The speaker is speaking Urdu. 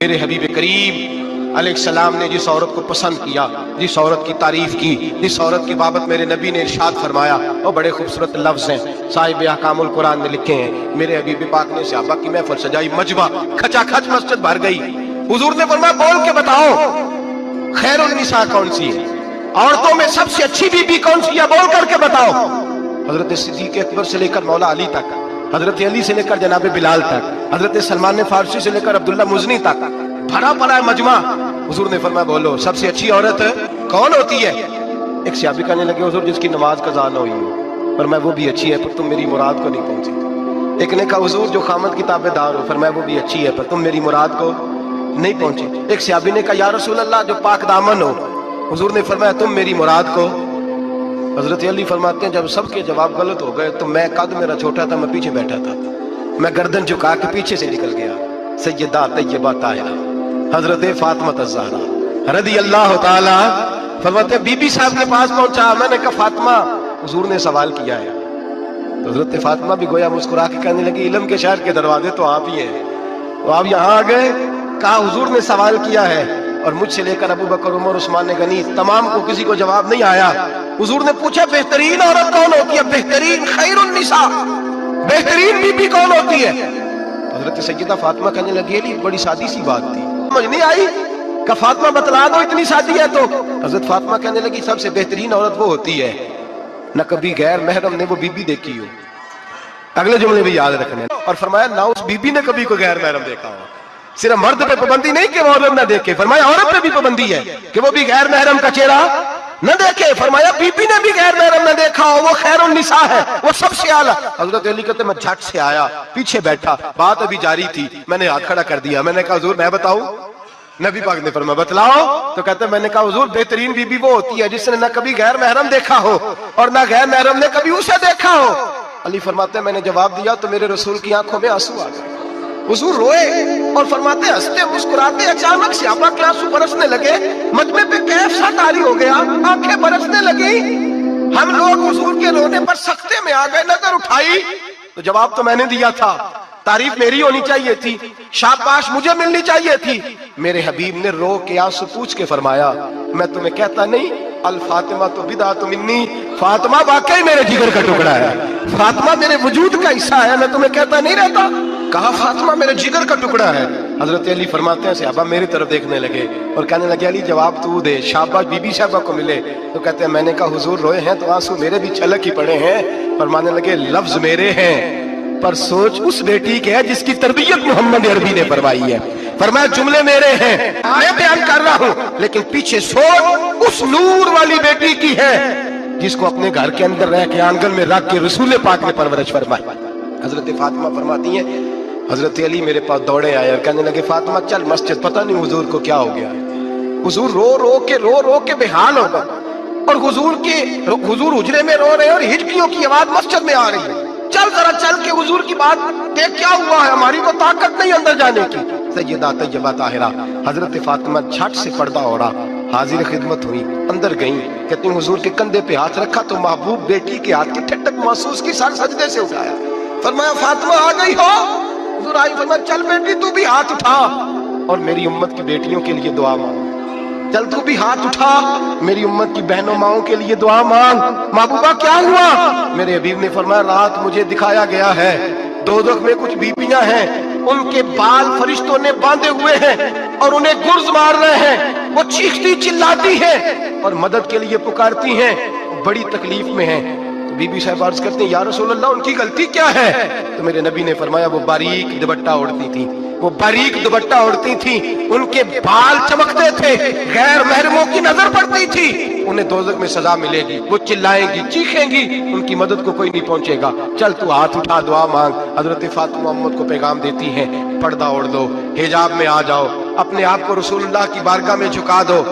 میرے حبیب کریم علیہ السلام نے جس عورت کو پسند کیا، جس عورت کی تعریف کی، جس عورت کی بابت میرے نبی نے ارشاد فرمایا، وہ بڑے خوبصورت لفظ ہیں، صاحب احکام القرآن نے لکھے ہیں۔ میرے حبیب پاک نے صحابہ کی محفل سجائی، مجمع کھچا کھچ مسجد بھر گئی۔ حضور نے فرمایا بول کے بتاؤ خیر النساء کون سی ہے، عورتوں میں سب سے اچھی بی بی کون سی ہے، بول کر کے بتاؤ۔ حضرت صدیق اکبر سے لے کر مولا علی تک، حضرت علی سے لے کر جناب بلال تک، حضرت سلمان فارسی سے لے کر عبداللہ مزنی تک بھرا پڑا ہے مجمع۔ حضور نے فرمایا بولو سب سے اچھی عورت کون ہوتی ہے؟ ایک صحابی کہنے لگے حضور جس کی نماز قضا نہ ہوئی ہو۔ فرمایا وہ بھی اچھی ہے پر تم میری مراد کو نہیں پہنچی۔ ایک نے کہا حضور جو خامد کی تابعدار ہو۔ فرمایا وہ بھی اچھی ہے پر تم میری مراد کو نہیں پہنچی۔ ایک صحابی نے کہا یا رسول اللہ جو پاک دامن ہو۔ حضور نے فرمایا تم میری مراد کو۔ حضرت علی فرماتے ہیں جب سب کے جواب غلط ہو گئے تو میں قد میرا چھوٹا تھا، میں پیچھے بیٹھا تھا، میں گردن جھکا کے پیچھے سے نکل گیا۔ سیدہ طیبہ طاہرہ حضرت فاطمہ الزہرا رضی اللہ تعالی فرماتے ہیں بی بی صاحب کے پاس پہنچا، میں نے کہا فاطمہ حضور نے سوال کیا ہے۔ تو حضرت فاطمہ بھی گویا مسکرا کے کہنے لگی علم کے شہر کے دروازے تو آپ ہی ہیں، تو آپ یہاں آ گئے۔ کہا حضور نے سوال کیا ہے اور مجھ سے لے کر ابو بکر عمر عثمان غنی تمام کو کسی کو جواب نہیں آیا۔ حضور نے پوچھا بہترین عورت کون ہوتی ہے، بہترین خیر النساء بہترین بی بی کون ہوتی ہے؟ حضرت سیدہ فاطمہ کہنے لگی علی بڑی سادی سی بات تھی، سمجھ نہیں آئی کہ فاطمہ بتلا دو اتنی سادی ہے تو۔ حضرت فاطمہ کہنے لگی سب سے بہترین عورت وہ ہوتی ہے نہ کبھی غیر محرم نے وہ بی بی دیکھی ہو۔ اگلے جملے بھی یاد رکھنے، اور فرمایا نہ اس بی بی نے کبھی کوئی غیر محرم دیکھا ہو۔ صرف مرد پہ پابندی نہیں کہ وہ عورت نہ دیکھے، فرمایا عورت پہ بھی پابندی ہے کہ وہ بھی غیر محرم کا چہرہ نہ دیکھے۔ فرمایا بی بی نے بھی غیر محرم نہ دیکھا ہو، وہ خیر النساء ہے، وہ سب سے اعلیٰ۔ حضرت علی کہتے میں جھٹ سے آیا، پیچھے بیٹھا، بات ابھی جاری تھی، میں نے ہاتھ کھڑا کر دیا، میں نے کہا حضور میں بتاؤں؟ نبی پاک نے فرمایا بتلاؤ۔ تو کہتے میں نے کہا حضور بہترین بی بی وہ ہوتی ہے جس نے نہ کبھی غیر محرم دیکھا ہو اور نہ غیر محرم نے کبھی اسے دیکھا ہو۔ علی فرماتے ہیں میں نے جواب دیا تو میرے رسول کی آنکھوں میں آنسو آ گئے۔ حضور روئے اور فرماتے ہنستے مسکراتے اچانک صحابہ کے آنسو برسنے لگے، مجمع پہ کیف سا طاری ہو گیا، آنکھیں برسنے لگی۔ ہم لوگ حضور کے رونے پر سکتے میں آ گئے، نظر اٹھائی تو جواب تو میں نے دیا تھا، تعریف میری ہونی چاہیے تھی، شاباش مجھے ملنی چاہیے تھی۔ میرے حبیب نے رو کے آنسو پوچھ کے فرمایا میں تمہیں کہتا نہیں الفاطمہ تو بدعۃ منی، فاطمہ واقعی میرے جگر کا ٹکڑا ہے، فاطمہ میرے وجود کا حصہ ہے، میں تمہیں کہتا نہیں رہتا؟ کہا فاطمہ میرے جگر کا ٹکڑا ہے۔ حضرت علی فرماتے ہیں صحابہ میری طرف دیکھنے لگے اور کہنے لگے علی جواب تو دے، شاباش بی بی صاحبہ کو ملے۔ تو کہتے ہیں میں نے کہا حضور روئے ہیں تو آنسو میرے بھی چھلک ہی پڑے ہیں۔ فرمانے لگے لفظ میرے ہیں پر سوچ اس بیٹی کے ہے جس کی تربیت محمد عربی نے فرمائی ہے۔ فرمایا جملے میرے ہیں، میں بیان کر رہا ہوں لیکن پیچھے سوچ اس نور والی بیٹی کی ہے جس کو اپنے گھر کے اندر رہ کے آنگن میں رکھ کے رسول پاک نے پرورش فرمائی۔ حضرت فاطمہ فرماتی ہیں حضرت علی میرے پاس دوڑے آئے اور کہنے لگے فاطمہ چل مسجد، پتہ نہیں حضور کو کیا ہو گیا۔ حضور رو رو کے بےحال ہو گئے اور حضور حجرے میں رو رہے ہیں اور ہچکیوں کی آواز مسجد میں آ رہی ہے۔ چل ذرا چل کے حضور کی بات دیکھ کیا ہوا ہے، ہماری کو طاقت نہیں اندر جانے کی۔ سیدہ طیبہ طاہرہ حضرت فاطمہ جھٹ سے پردہ اوڑا، حاضر خدمت ہوئی، اندر گئیں، کہتی حضور کے کندھے پہ ہاتھ رکھا تو محبوب بیٹی کے ہاتھ کی ٹھنڈک محسوس کی، سر سجدے سے اٹھایا، فرمایا فاطمہ آ گئی ہو؟ حضور آئی، فرمایا چل بیٹی تو بھی ہاتھ اٹھا اور میری امت کی بیٹیوں کے لیے دعا مانگ، چل تو بھی ہاتھ اٹھا میری امت کی بہنوں ماؤں کے لیے دعا مانگ۔ محبوبہ کیا ہوا؟ میرے حبیب نے فرمایا رات مجھے دکھایا گیا ہے دوزخ میں کچھ بیبیاں ہیں، ان کے بال فرشتوں نے باندھے ہوئے ہیں اور انہیں گرز مار رہے ہیں، وہ چیختی چلاتی ہیں اور مدد کے لیے پکارتی ہیں، بڑی تکلیف میں ہیں۔ بی بی صاحب عرض کرتے ہیں یا رسول اللہ ان کی غلطی کیا ہے؟ تو میرے نبی نے فرمایا وہ باریک دوپٹہ اوڑھتی تھی، وہ باریک دوپٹہ اوڑھتی تھی، ان کے بال چمکتے تھے، غیر محرموں کی نظر پڑتی تھی، انہیں دوزخ میں سزا ملے گی، وہ چلائیں گی چیخیں گی، ان کی مدد کو کوئی نہیں پہنچے گا، چل تو ہاتھ اٹھا دعا مانگ۔ حضرت فاطمہ امت کو پیغام دیتی ہیں پردہ اوڑھ دو، حجاب میں آ جاؤ، اپنے آپ کو رسول اللہ کی بارگاہ میں جھکا دو۔